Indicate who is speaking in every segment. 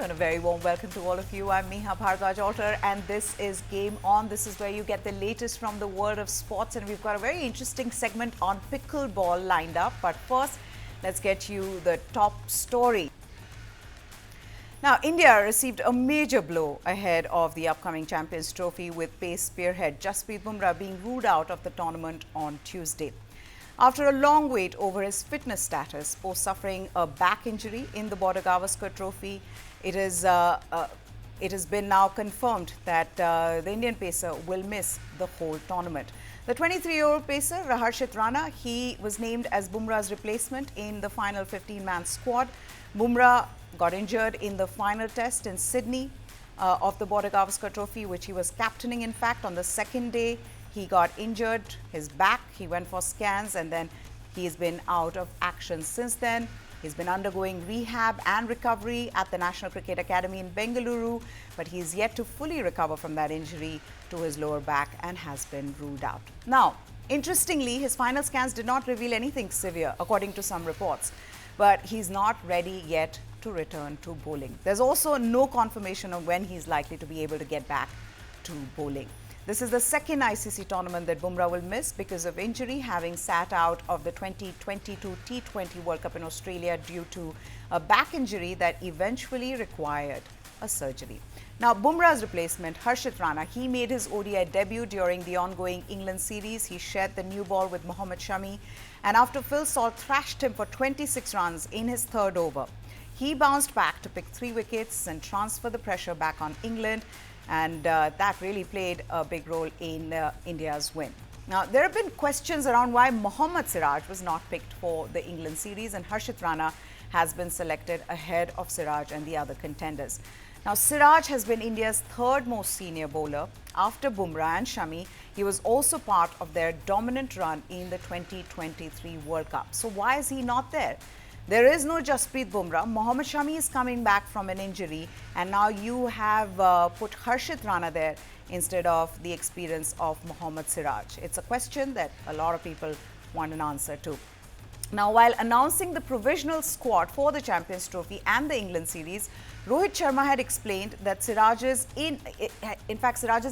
Speaker 1: and a very warm welcome to all of you. I'm Meha Bhardwaj-Alter and this is Game On. This is where you get the latest from the world of sports, and we've got a very interesting segment on pickleball lined up. But first, let's get you the top story. Now, India received a major blow ahead of the upcoming Champions Trophy, with pace spearhead Jasprit Bumrah being ruled out of the tournament on Tuesday. After a long wait over his fitness status post suffering a back injury in the Border Gavaskar Trophy, it has been now confirmed that the Indian pacer will miss the whole tournament. The 23-year-old pacer, Harshit Rana, he was named as Bumrah's replacement in the final 15-man squad. Bumrah got injured in the final test in Sydney of the Border Gavaskar Trophy, which he was captaining. In fact, on the second day, he got injured, his back, he went for scans, and then he's been out of action since then. He's been undergoing rehab and recovery at the National Cricket Academy in Bengaluru, but he's yet to fully recover from that injury to his lower back and has been ruled out. Now, interestingly, his final scans did not reveal anything severe, according to some reports, but he's not ready yet to return to bowling. There's also no confirmation of when he's likely to be able to get back to bowling. This is the second ICC tournament that Bumrah will miss because of injury, having sat out of the 2022 T20 World Cup in Australia due to a back injury that eventually required a surgery. Now, Bumrah's replacement, Harshit Rana, he made his ODI debut during the ongoing England series. He shared the new ball with Mohammad Shami, and after Phil Salt thrashed him for 26 runs in his third over, he bounced back to pick 3 wickets and transfer the pressure back on England. And that really played a big role in India's win. Now, there have been questions around why Mohammad Siraj was not picked for the England series, and Harshit Rana has been selected ahead of Siraj and the other contenders. Now, Siraj has been India's third most senior bowler after Bumrah and Shami. He was also part of their dominant run in the 2023 World Cup. So why is he not there? There is no Jasprit Bumrah. Mohammad Shami is coming back from an injury, and now you have put Harshit Rana there instead of the experience of Mohammad Siraj. It's a question that a lot of people want an answer to. Now, while announcing the provisional squad for the Champions Trophy and the England series, Rohit Sharma had explained that Siraj's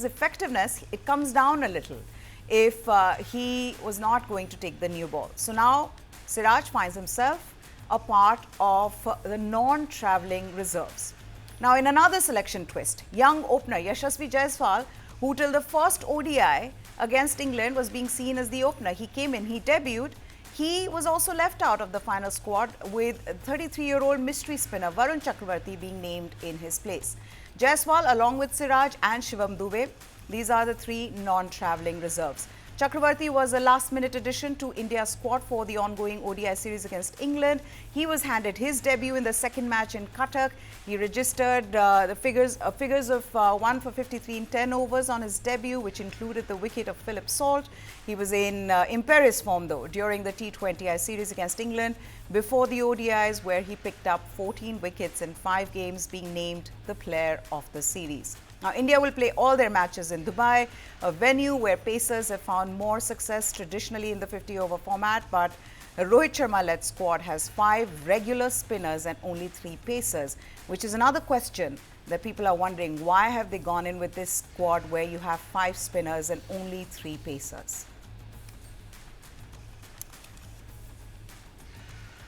Speaker 1: effectiveness, it comes down a little if he was not going to take the new ball. So now Siraj finds himself a part of the non-travelling reserves. Now, in another selection twist, young opener Yashasvi Jaiswal, who till the first ODI against England was being seen as the opener, he came in, he debuted. He was also left out of the final squad, with 33-year-old mystery spinner Varun Chakravarthy being named in his place. Jaiswal, along with Siraj and Shivam Dube, these are the 3 non-travelling reserves. Chakravarthy was a last-minute addition to India's squad for the ongoing ODI series against England. He was handed his debut in the second match in Cuttack. He registered the figures of 1 for 53 in 10 overs on his debut, which included the wicket of Philip Salt. He was in imperious form, though, during the T20I series against England before the ODIs, where he picked up 14 wickets in 5 games, being named the player of the series. Now, India will play all their matches in Dubai, a venue where pacers have found more success traditionally in the 50-over format. But the Rohit Sharma-led squad has 5 regular spinners and only 3 pacers, which is another question that people are wondering. Why have they gone in with this squad where you have 5 spinners and only 3 pacers?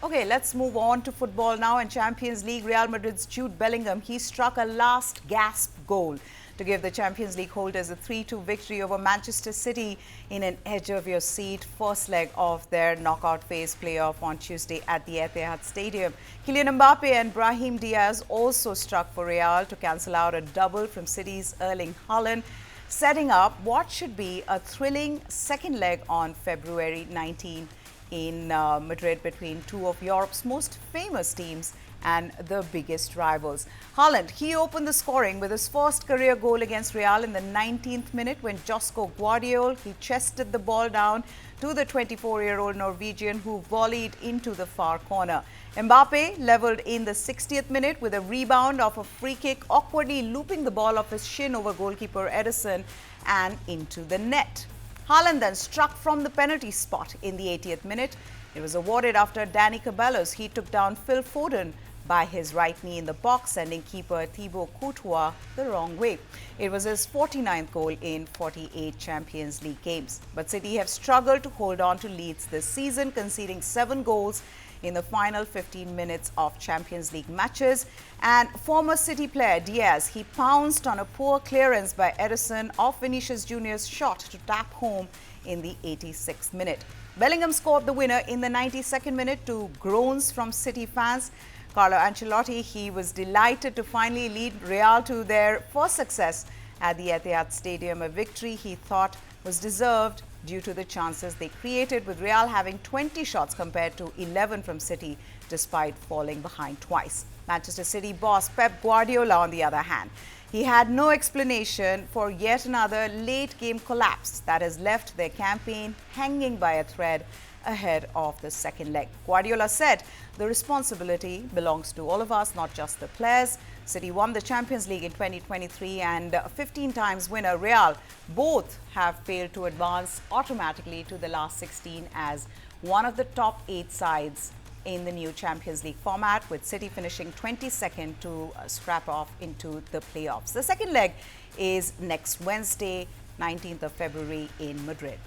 Speaker 1: Okay, let's move on to football now. In Champions League, Real Madrid's Jude Bellingham, he struck a last gasp goal to give the Champions League holders a 3-2 victory over Manchester City in an edge-of-your-seat first leg of their knockout phase playoff on Tuesday at the Etihad Stadium. Kylian Mbappe and Brahim Diaz also struck for Real to cancel out a double from City's Erling Haaland, setting up what should be a thrilling second leg on February 19 in Madrid between 2 of Europe's most famous teams and the biggest rivals. Haaland, he opened the scoring with his first career goal against Real in the 19th minute when Josko Guardiola, he chested the ball down to the 24-year-old Norwegian, who volleyed into the far corner. Mbappe levelled in the 60th minute with a rebound of a free kick, awkwardly looping the ball off his shin over goalkeeper Ederson and into the net. Haaland then struck from the penalty spot in the 80th minute. It was awarded after Dani Ceballos, he took down Phil Foden by his right knee in the box, sending keeper Thibaut Courtois the wrong way. It was his 49th goal in 48 Champions League games. But City have struggled to hold on to leads this season, conceding 7 goals in the final 15 minutes of Champions League matches. And former City player Diaz, he pounced on a poor clearance by Ederson off Vinicius Jr.'s shot to tap home in the 86th minute. Bellingham scored the winner in the 92nd minute to groans from City fans. Carlo Ancelotti, he was delighted to finally lead Real to their first success at the Etihad Stadium, a victory he thought was deserved due to the chances they created, with Real having 20 shots compared to 11 from City despite falling behind twice. Manchester City boss Pep Guardiola, on the other hand, he had no explanation for yet another late-game collapse that has left their campaign hanging by a thread ahead of the second leg. Guardiola said the responsibility belongs to all of us, not just the players. City won the Champions League in 2023 and 15 times winner Real both have failed to advance automatically to the last 16 as one of the top 8 sides in the new Champions League format, with City finishing 22nd to scrap off into the playoffs. The second leg is next Wednesday, 19th of February in Madrid.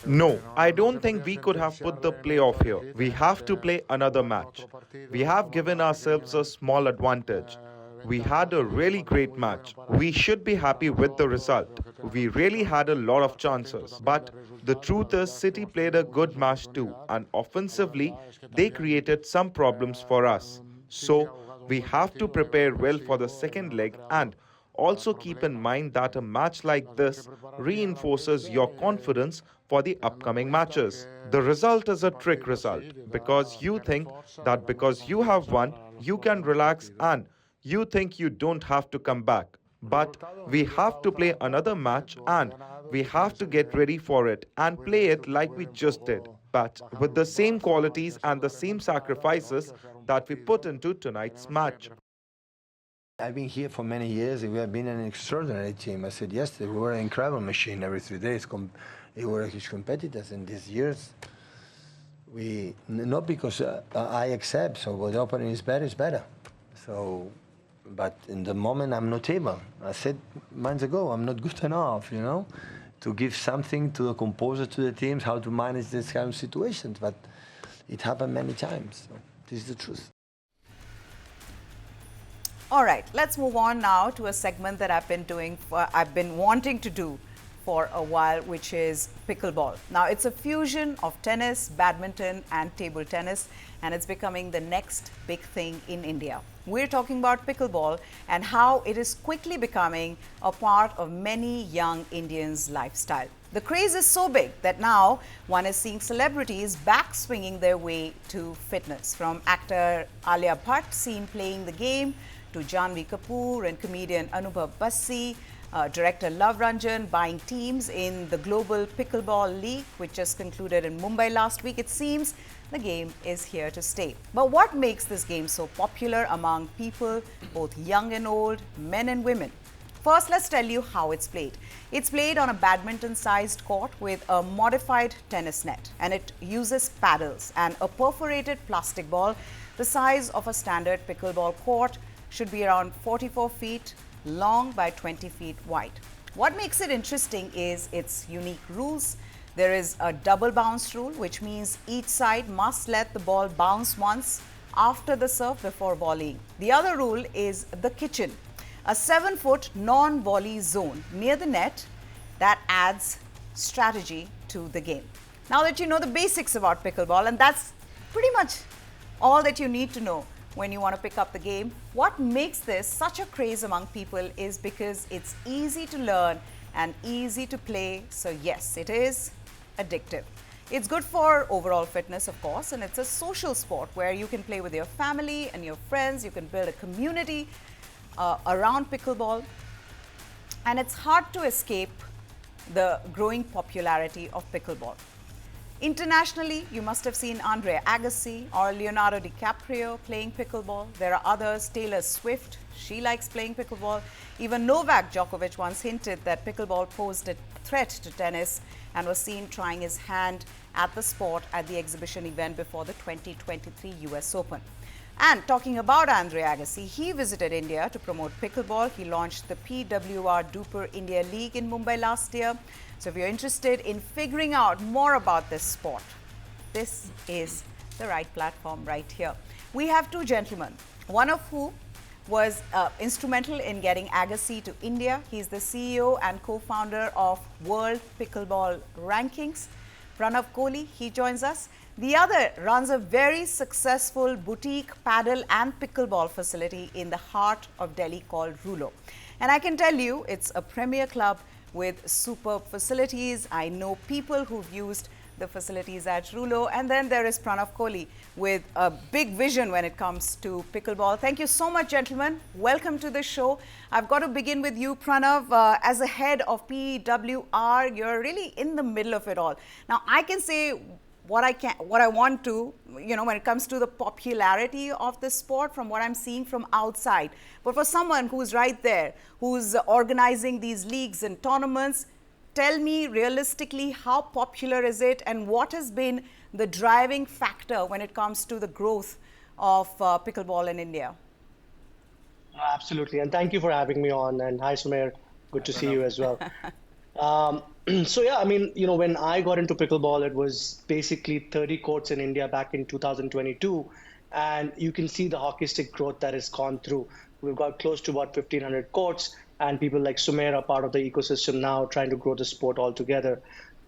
Speaker 2: No, I don't think we could have put the playoff here. We have to play another match. We have given ourselves a small advantage. We had a really great match. We should be happy with the result. We really had a lot of chances. But the truth is, City played a good match too, and offensively, they created some problems for us. So, we have to prepare well for the second leg and also keep in mind that a match like this reinforces your confidence for the upcoming matches. The result is a trick result because you think that because you have won, you can relax and you think you don't have to come back. But we have to play another match and we have to get ready for it and play it like we just did, but with the same qualities and the same sacrifices that we put into tonight's match.
Speaker 3: I've been here for many years and we have been an extraordinary team. I said yesterday, we were an incredible machine every 3 days. We were huge competitors in these years. Not because I accept, so when the opponent is better. So, but in the moment I'm not able. I said months ago, I'm not good enough, to give something to the composer, to the teams, how to manage this kind of situations. But it happened many times. So this is the truth.
Speaker 1: All right, let's move on now to a segment that I've been wanting to do for a while, which is pickleball. Now, it's a fusion of tennis, badminton, and table tennis, and it's becoming the next big thing in India. We're talking about pickleball and how it is quickly becoming a part of many young Indians' lifestyle. The craze is so big that now one is seeing celebrities back swinging their way to fitness. From actor Alia Bhatt seen playing the game to Janhvi Kapoor and comedian Anubhav Bassi, director Love Ranjan buying teams in the Global Pickleball League, which just concluded in Mumbai last week. It seems the game is here to stay. But what makes this game so popular among people, both young and old, men and women? First, let's tell you how it's played. It's played on a badminton-sized court with a modified tennis net, and it uses paddles and a perforated plastic ball. The size of a standard pickleball court should be around 44 feet long by 20 feet wide. What makes it interesting is its unique rules. There is a double bounce rule, which means each side must let the ball bounce once after the serve before volleying. The other rule is the kitchen, a 7-foot non-volley zone near the net that adds strategy to the game. Now that you know the basics about pickleball, and that's pretty much all that you need to know when you want to pick up the game, what makes this such a craze among people is because it's easy to learn and easy to play. So yes, it is addictive. It's good for overall fitness, of course, and it's a social sport where you can play with your family and your friends. You can build a community around pickleball, and it's hard to escape the growing popularity of pickleball. Internationally, you must have seen Andre Agassi or Leonardo DiCaprio playing pickleball. There are others, Taylor Swift, she likes playing pickleball. Even Novak Djokovic once hinted that pickleball posed a threat to tennis and was seen trying his hand at the sport at the exhibition event before the 2023 US Open. And talking about Andre Agassi, he visited India to promote pickleball. He launched the PWR Duper India League in Mumbai last year. So if you're interested in figuring out more about this sport, this is the right platform right here. We have two gentlemen, one of who was instrumental in getting Agassi to India. He's the CEO and co-founder of World Pickleball Rankings. Pranav Kohli, he joins us. The other runs a very successful boutique paddle and pickleball facility in the heart of Delhi called Rulo. And I can tell you, it's a premier club with superb facilities. I know people who've used the facilities at Rulo. And then there is Pranav Kohli with a big vision when it comes to pickleball. Thank you so much, gentlemen. Welcome to the show. I've got to begin with you, Pranav. As a head of PWR, you're really in the middle of it all. Now, I can say what I want to, when it comes to the popularity of the sport from what I'm seeing from outside. But for someone who's right there, who's organizing these leagues and tournaments, tell me realistically, how popular is it and what has been the driving factor when it comes to the growth of pickleball in India?
Speaker 4: Absolutely. And thank you for having me on. And hi, Sumer. Good to see you as well. So, yeah, I mean, when I got into pickleball, it was basically 30 courts in India back in 2022. And you can see the hockey stick growth that has gone through. We've got close to about 1,500 courts. And people like Sumer are part of the ecosystem now, trying to grow the sport altogether.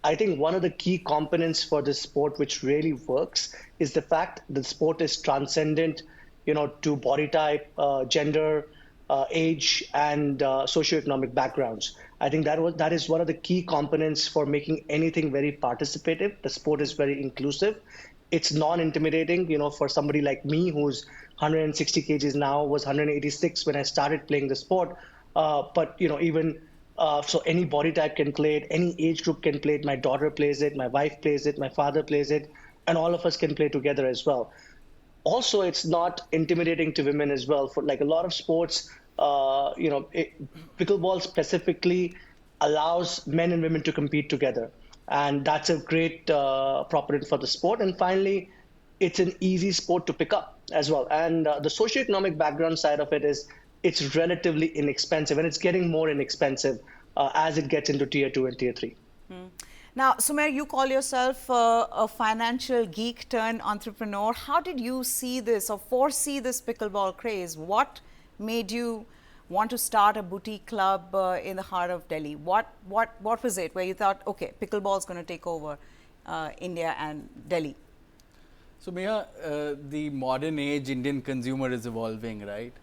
Speaker 4: I think one of the key components for this sport, which really works, is the fact that the sport is transcendent, to body type, gender, age, and socioeconomic backgrounds. I think that is one of the key components for making anything very participative. The sport is very inclusive. It's non-intimidating, for somebody like me who's 160 kgs now, was 186 when I started playing the sport. But so any body type can play it, any age group can play it. My daughter plays it, my wife plays it, my father plays it, and all of us can play together as well. Also, it's not intimidating to women as well. For like a lot of sports, pickleball specifically allows men and women to compete together, and that's a great proponent for the sport. And finally, it's an easy sport to pick up as well. And the socioeconomic background side of it is, it's relatively inexpensive, and it's getting more inexpensive as it gets into tier 2 and tier 3.
Speaker 1: Now, Sumer, you call yourself a financial geek turned entrepreneur. How did you see this or foresee this pickleball craze? What made you want to start a boutique club in the heart of Delhi? What was it where you thought, okay, pickleball is going to take over India and Delhi?
Speaker 5: So, Mia, the modern age Indian consumer is evolving, right?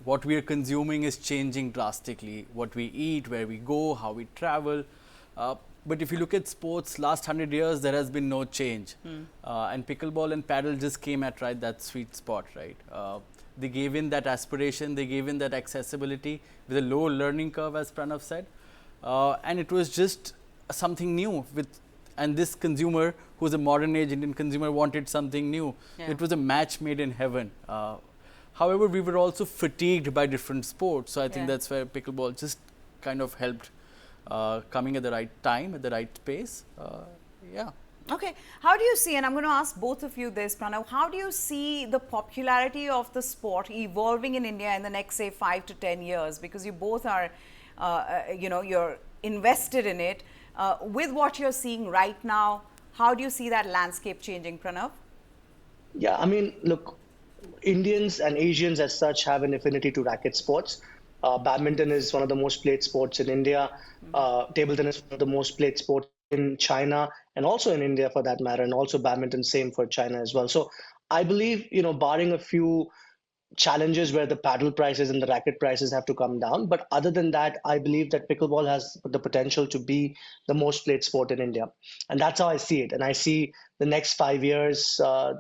Speaker 5: What we are consuming is changing drastically. What we eat, where we go, how we travel. But if you look at sports, last 100 years, there has been no change. And pickleball and paddle just came at that sweet spot, right? They gave in that aspiration, they gave in that accessibility with a low learning curve, as Pranav said. And it was just something new. And this consumer, who's a modern age Indian consumer, wanted something new. Yeah. It was a match made in heaven. However, we were also fatigued by different sports. So I think that's where pickleball just kind of helped coming at the right time, at the right pace.
Speaker 1: Okay. How do you see, and I'm going to ask both of you this, Pranav, how do you see the popularity of the sport evolving in India in the next, say, 5 to 10 years? Because you both are, you're invested in it. With what you're seeing right now, how do you see that landscape changing, Pranav?
Speaker 4: Yeah, I mean, look, Indians and Asians as such have an affinity to racket sports. Badminton is one of the most played sports in India. Table tennis is one of the most played sports in China and also in India for that matter. And also badminton, same for China as well. So I believe, barring a few challenges where the paddle prices and the racket prices have to come down. But other than that, I believe that pickleball has the potential to be the most played sport in India. And that's how I see it. And I see the next 5 years, a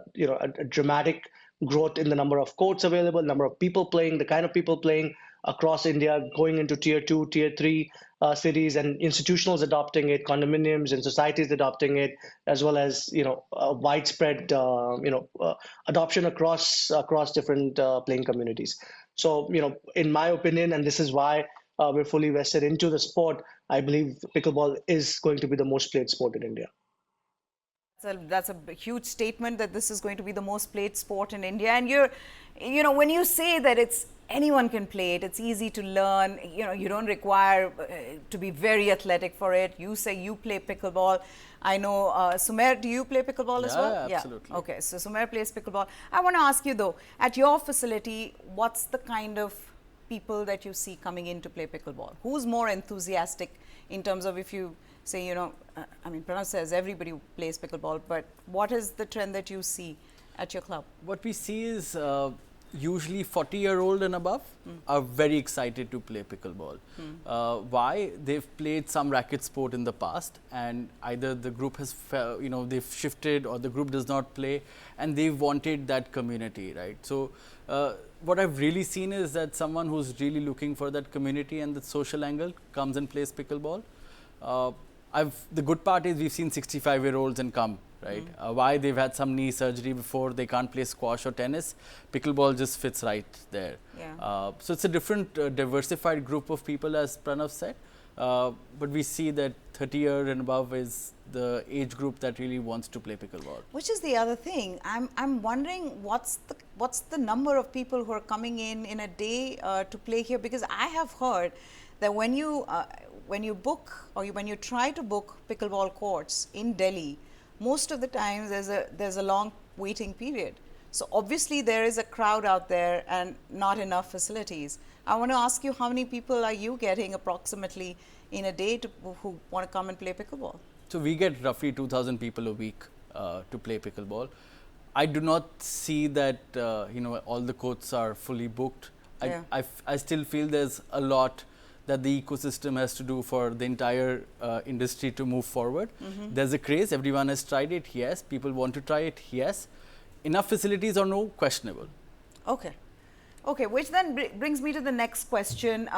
Speaker 4: dramatic growth in the number of courts available, number of people playing, the kind of people playing across India, going into tier 2, tier 3 cities, and institutionals adopting it, condominiums and societies adopting it, as well as widespread adoption across different playing communities. So in my opinion, and this is why we're fully vested into the sport, I believe pickleball is going to be the most played sport in India.
Speaker 1: That's a huge statement that this is going to be the most played sport in India. And when you say that anyone can play it, it's easy to learn, you don't require to be very athletic for it. You say you play pickleball. I know, Sumer, do you play pickleball as well?
Speaker 5: Yeah, absolutely.
Speaker 1: Okay, so Sumer plays pickleball. I want to ask you though, at your facility, what's the kind of people that you see coming in to play pickleball? Who's more enthusiastic in terms of, if you say, I mean, Pranav says everybody plays pickleball, but what is the trend that you see at your club?
Speaker 5: What we see is usually 40-year-old and above are very excited to play pickleball. Why? They've played some racket sport in the past, and either the group has, they've shifted, or the group does not play, and they've wanted that community, right? So what I've really seen is that someone who's really looking for that community and the social angle comes and plays pickleball. The good part is we've seen 65-year-olds and come, right? Why? They've had some knee surgery before, they can't play squash or tennis. Pickleball just fits right there.
Speaker 1: Yeah.
Speaker 5: So it's a different diversified group of people, as Pranav said. But we see that 30 year and above is the age group that really wants to play pickleball.
Speaker 1: Which is the other thing. I'm wondering what's the number of people who are coming in a day to play here, because I have heard that when you book, or when you try to book pickleball courts in Delhi, most of the times there's a long waiting period. So obviously there is a crowd out there and not enough facilities. I want to ask you, how many people are you getting approximately in a day who want to come and play pickleball?
Speaker 5: So we get roughly 2,000 people a week to play pickleball. I do not see that all the courts are fully booked. I still feel there's a lot that the ecosystem has to do for the entire industry to move forward. There's a craze, everyone has tried it, yes. People want to try it, yes. Enough facilities or no, questionable.
Speaker 1: Okay. Okay, which then brings me to the next question.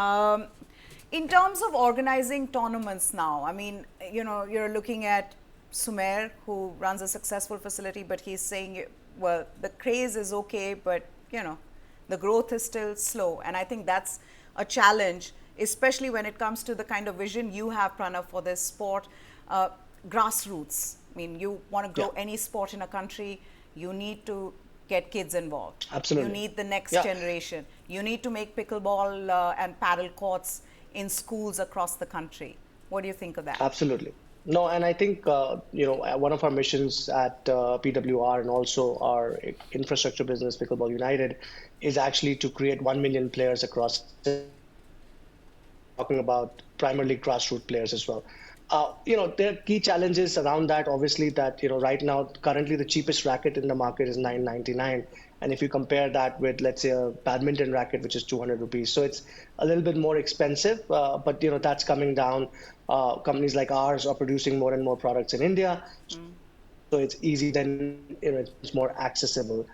Speaker 1: In terms of organizing tournaments now, I mean, you're looking at Sumer, who runs a successful facility, but he's saying, well, the craze is okay, but, the growth is still slow. And I think that's a challenge, especially when it comes to the kind of vision you have, Pranav, for this sport. Grassroots. I mean, you want to grow any sport in a country, you need to get kids involved.
Speaker 4: Absolutely.
Speaker 1: You need the next generation. You need to make pickleball and paddle courts in schools across the country. What do you think of that?
Speaker 4: Absolutely. No, and I think, one of our missions at PWR and also our infrastructure business, Pickleball United, is actually to create 1 million players across, talking about primarily grassroots players as well. There are key challenges around that, obviously, that, right now, currently the cheapest racket in the market is $999. And if you compare that with, let's say, a badminton racket, which is 200 rupees. So it's a little bit more expensive, but, that's coming down. Companies like ours are producing more and more products in India. So it's easy, then, it's more accessible.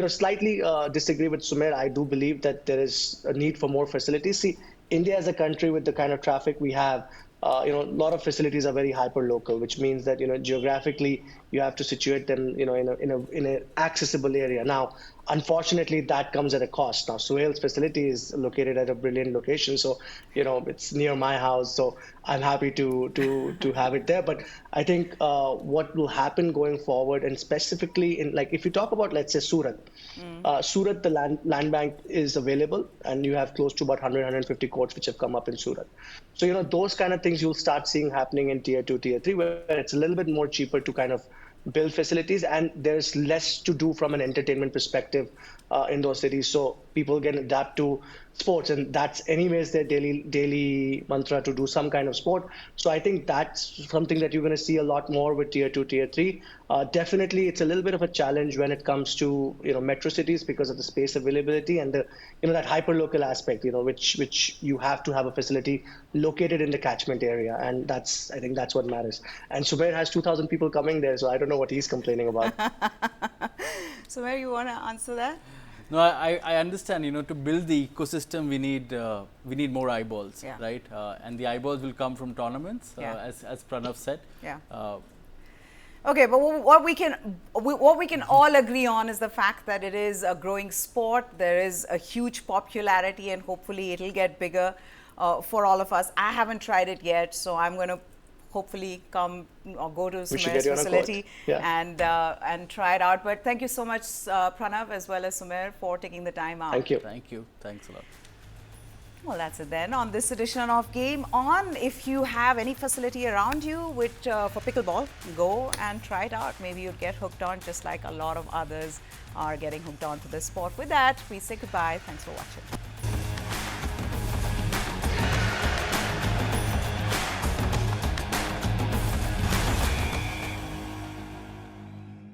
Speaker 4: Slightly disagree with Sumer. I do believe that there is a need for more facilities. See, India as a country with the kind of traffic we have, a lot of facilities are very hyper local, which means that geographically you have to situate them in an accessible area. Now, unfortunately, that comes at a cost. Now, Suhail's facility is located at a brilliant location, so it's near my house, so I'm happy to have it there. But I think what will happen going forward, and specifically in, like, if you talk about, let's say, Surat, Surat, the land bank is available, and you have close to about 150 courts which have come up in Surat. So those kind of things you'll start seeing happening in tier 2, tier 3, where it's a little bit more cheaper to kind of build facilities, and there's less to do from an entertainment perspective in those cities, so people can adapt to sports, and that's anyways their daily mantra, to do some kind of sport. So I think that's something that you're going to see a lot more with tier 2, tier 3. Definitely, it's a little bit of a challenge when it comes to metro cities because of the space availability and the that hyper-local aspect, which you have to have a facility located in the catchment area, and I think that's what matters. And Sumer has 2,000 people coming there, so I don't know what he's complaining about.
Speaker 1: Sumer, you want to answer that?
Speaker 5: No, I understand. To build the ecosystem, we need more eyeballs, right? And the eyeballs will come from tournaments, as Pranav said.
Speaker 1: Yeah. Okay, but what we can all agree on is the fact that it is a growing sport. There is a huge popularity, and hopefully it'll get bigger. for all of us. I haven't tried it yet, so I'm going to hopefully come or go to Sumer's facility and try it out. But thank you so much, Pranav, as well as Sumer, for taking the time out.
Speaker 4: Thank you.
Speaker 5: Thank you. Thanks a lot.
Speaker 1: Well, that's it then on this edition of Game On. If you have any facility around you for pickleball, go and try it out. Maybe you'd get hooked on just like a lot of others are getting hooked on to this sport. With that, we say goodbye. Thanks for watching.